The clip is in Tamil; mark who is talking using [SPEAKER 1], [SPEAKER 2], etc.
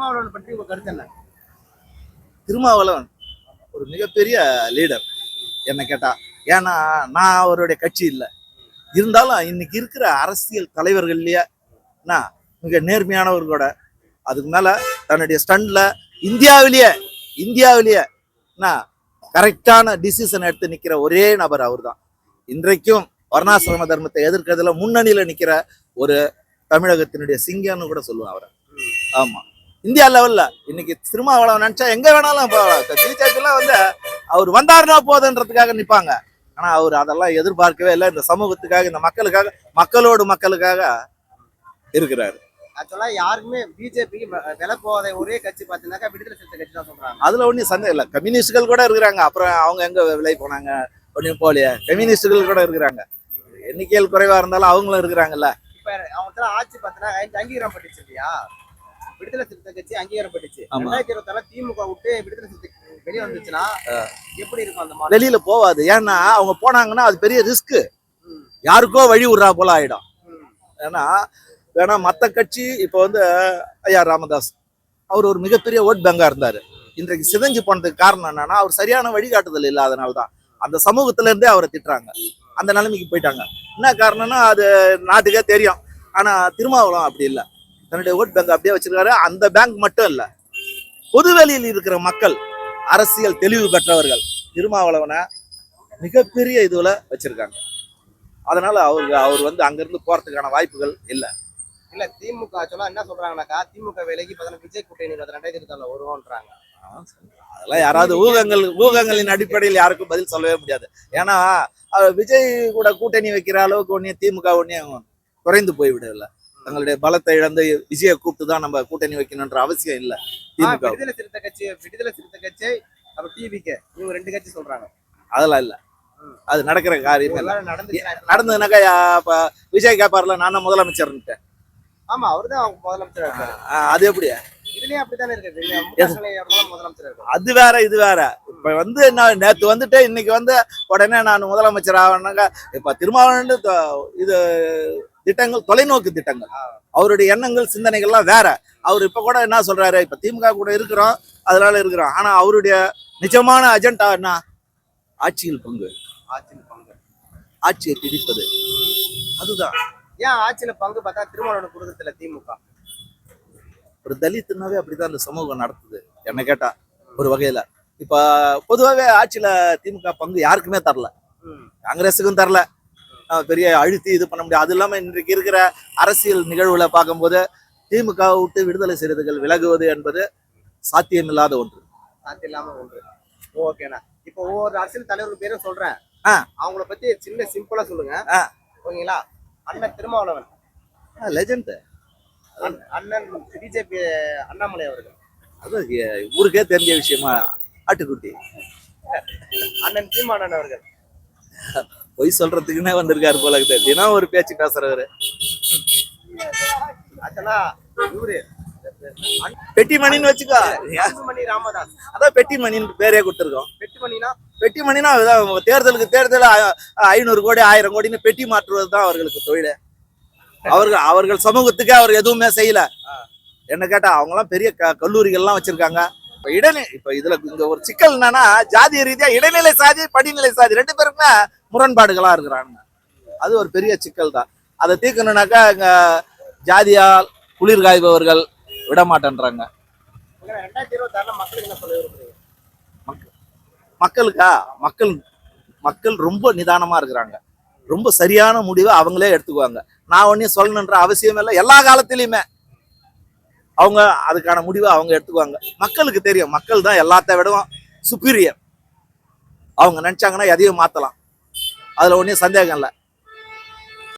[SPEAKER 1] திருமாவளவன் பற்றி உங்க கருத்து என்ன?
[SPEAKER 2] திருமாவளவன் ஒரு மிகப்பெரிய லீடர் என்ன கேட்டா. ஏன்னா நான் அவருடைய கட்சி இல்லை, இருந்தாலும் இன்னைக்கு இருக்கிற அரசியல் தலைவர்கள்லயே நான் மிக நேர்மையானவர் கூட. அதுக்கு மேல தன்னுடைய ஸ்டண்ட்ல இந்தியாவிலேயே நான் கரெக்டான டிசிஷன் எடுத்து நிக்கிற ஒரே நபர் அவர் தான். இன்றைக்கும் வர்ணாசிரம தர்மத்தை எதிர்க்கிறதுல முன்னணியில நிக்கிற ஒரு தமிழகத்தினுடைய சிங்கம்னு கூட சொல்லுவேன் அவரை. ஆமா, இந்தியா லெவல்ல இன்னைக்கு திருமாவளவன் நினைச்சா எங்க வேணாலும் பிஜேபிலாம் வந்து அவர் வந்தாருன்னா போதுன்றதுக்காக நிப்பாங்க. ஆனா அவர் அதெல்லாம் எதிர்பார்க்கவே இல்லை. இந்த சமூகத்துக்காக, இந்த மக்களுக்காக இருக்கிறாரு.
[SPEAKER 1] ஆக்சுவலா யாருக்குமே பிஜேபிக்கு விலை போகாத ஒரே கட்சி பாத்தீங்கன்னா விடுதலை சிறுத்தை கட்சி தான் சொல்றாங்க.
[SPEAKER 2] அதுல ஒன்னும் சந்தேகம் இல்லை. கம்யூனிஸ்டுகள் கூட இருக்கிறாங்க. அப்புறம் அவங்க எங்க விலை போனாங்க? ஒன்னும் போலியா? கம்யூனிஸ்டுகள் கூட இருக்கிறாங்க. எண்ணிக்கையில் குறைவா இருந்தாலும் அவங்களும் இருக்கிறாங்கல்ல.
[SPEAKER 1] இப்ப அவங்க ஆட்சி பார்த்தீங்கன்னா அங்கீகாரம் பட்டுச்சு இல்லையா? விடுதலை சிறுத்தை கட்சி அங்கீகாரம் பட்டுச்சு. 2024 திமுக விட்டு விடுதலை சிறுத்தை வெளியே வந்துச்சுன்னா எப்படி இருக்கும்? அந்த மாதிரி
[SPEAKER 2] வெளியில போவாது. ஏன்னா அவங்க போனாங்கன்னா அது பெரிய ரிஸ்க், யாருக்கோ வழி விடுறா போல ஆயிடும். ஏன்னா மற்ற கட்சி இப்போ வந்து ஐயா ராமதாஸ் அவர் ஒரு மிகப்பெரிய ஓட் பேங்கா இருந்தாரு. இன்றைக்கு சிதைஞ்சு போனதுக்கு காரணம் என்னன்னா அவர் சரியான வழிகாட்டுதல் இல்லாதனால்தான். அந்த சமூகத்துல இருந்தே அவரை திட்டுறாங்க, அந்த நிலைமைக்கு போயிட்டாங்க. என்ன காரணம்னா அது நாட்டுக்கே தெரியும். ஆனா திருமாவளவன் அப்படி இல்லை, தன்னுடைய ஓட் பேங்க் அப்படியே வச்சிருக்காரு. அந்த பேங்க் மட்டும் இல்லை, பொதுவெளியில் இருக்கிற மக்கள், அரசியல் தெளிவு பெற்றவர்கள் திருமாவளவனை மிகப்பெரிய இதுல வச்சிருக்காங்க. அதனால அவர் வந்து அங்கிருந்து போறதுக்கான வாய்ப்புகள் இல்லை.
[SPEAKER 1] இல்ல திமுக சொல்ல என்ன சொல்றாங்கன்னாக்கா, திமுக விலைக்கு விஜய் கூட்டணி 2024 வருவோன்றாங்க.
[SPEAKER 2] அதெல்லாம் யாராவது ஊகங்களின் அடிப்படையில் யாருக்கும் பதில் சொல்லவே முடியாது. ஏன்னா விஜய் கூட கூட்டணி வைக்கிற அளவுக்கு ஒன்னும் திமுக ஒன்னும் குறைந்து போய்விடவில்லை. தங்களுடைய பலத்தை இழந்து விஜயை கூப்பிட்டு தான் நம்ம கூட்டணி வைக்கணும்ன்ற அவசியம் இல்லை. திமுக
[SPEAKER 1] விடுதலை சிறுத்தை கட்சி அப்புறம் டிவிகே இவங்க 2 கட்சி சொல்றாங்க.
[SPEAKER 2] அதெல்லாம் இல்லை, அது நடக்கிற காரியம் நடந்ததுனாக்கா. இப்ப விஜய் கேப்பார்ல, நான் தான் முதலமைச்சர்ன்ட்டு.
[SPEAKER 1] ஆமா, அவருதான் முதலமைச்சர்.
[SPEAKER 2] அது எப்படி?
[SPEAKER 1] இதுலயும் அப்படித்தானே இருக்கு.
[SPEAKER 2] அது வேற இது வேற. இப்ப வந்து நான் நேத்து வந்துட்டு இன்னைக்கு வந்து உடனே நான் முதலமைச்சர் ஆவேன்னாக்கா. இப்ப திருமாவளவன் இது திட்டங்கள், தொலைநோக்கு திட்டங்கள், அவருடைய எண்ணங்கள் சிந்தனைகள்லாம் வேற. அவர் இப்ப கூட என்ன சொல்றாரு, இப்ப திமுக கூட இருக்கிறோம், அதனால இருக்கிறோம். ஆனா அவருடைய நிஜமான அஜெண்டா என்ன? ஆட்சியில் பங்கு, ஆட்சியை பிடிப்பது. அதுதான்.
[SPEAKER 1] ஏன் ஆட்சியில பங்கு பார்த்தா திருமாவளவன் கொடுக்கறதுல திமுக?
[SPEAKER 2] ஒரு தலித்துனாவே அப்படிதான் இந்த சமூகம் நடத்துது என்ன கேட்டா. ஒரு வகையில இப்ப பொதுவாகவே ஆட்சியில திமுக பங்கு யாருக்குமே தரல, காங்கிரஸுக்கும் தரல. பெரிய அழுத்தி இது பண்ண முடியாது. அது இல்லாம இன்றைக்கு இருக்கிற அரசியல் நிகழ்வுல பார்க்கும்போது திமுக விட்டு விடுதலை சிறுத்தைகள் விலகுவது என்பது சாத்தியமில்லாத ஒன்று.
[SPEAKER 1] ஓகேண்ணா. இப்போ ஒவ்வொரு அரசியல் தலைவர் பேரும் சொல்றேன், அவங்கள பத்தி சின்ன சிம்பிளா சொல்லுங்க. ஓகேங்களா? அண்ணன் திருமாவளவன்
[SPEAKER 2] லெஜண்ட்,
[SPEAKER 1] அண்ணன் பிஜேபி அண்ணாமலை அவர்கள்,
[SPEAKER 2] அது ஊருக்கே தெரிஞ்ச விஷயமா, ஆட்டுக்குட்டி.
[SPEAKER 1] அண்ணன் சீமானன் அவர்கள்
[SPEAKER 2] பொய் சொல்றதுக்குன்னே வந்திருக்காரு போல இருக்குது. தினம் ஒரு பேச்சு பேசுறவரு.
[SPEAKER 1] இவரு
[SPEAKER 2] பெட்டிமணின்னு வச்சுக்கோ.
[SPEAKER 1] ராமதாஸ்,
[SPEAKER 2] அதான் பெட்டிமணின்னு பேரே கொடுத்துருக்கோம்.
[SPEAKER 1] பெட்டிமணினா
[SPEAKER 2] தேர்தல் 500 கோடி 1000 கோடின்னு பெட்டி மாற்றுவதுதான் அவர்களுக்கு தொழில். அவர்கள் சமூகத்துக்கு அவர் எதுவுமே செய்யல. என்ன கேட்டா அவங்க எல்லாம் பெரிய கல்லூரிகள்லாம் வச்சிருக்காங்க. இப்ப இதுல இங்க ஒரு சிக்கல் என்னன்னா, ஜாதிய ரீதியா இடைநிலை சாதி, படிநிலை சாதி 2 பேருமே முரண்பாடுகளா இருக்கிறாங்க. அது ஒரு பெரிய சிக்கல் தான். அதை தீர்க்கணும்னாக்கா இங்க ஜாதியால் குளிர் காய்பவர்கள் விட மாட்டேன்றாங்க. மக்கள் ரொம்ப நிதானமா இருக்கிறாங்க. ரொம்ப சரியான முடிவை அவங்களே எடுத்துக்குவாங்க. நான் ஒன்னும் சொல்லணுன்ற அவசியம் இல்லை. எல்லா காலத்திலயுமே அவங்க அதுக்கான முடிவை அவங்க எடுத்துக்குவாங்க. மக்களுக்கு தெரியும், மக்கள் தான் எல்லாத்த விடவும் சுப்பீரியர். அவங்க நினைச்சாங்கன்னா எதையும் மாத்தலாம், அதுல ஒன்னும் சந்தேகம் இல்லை.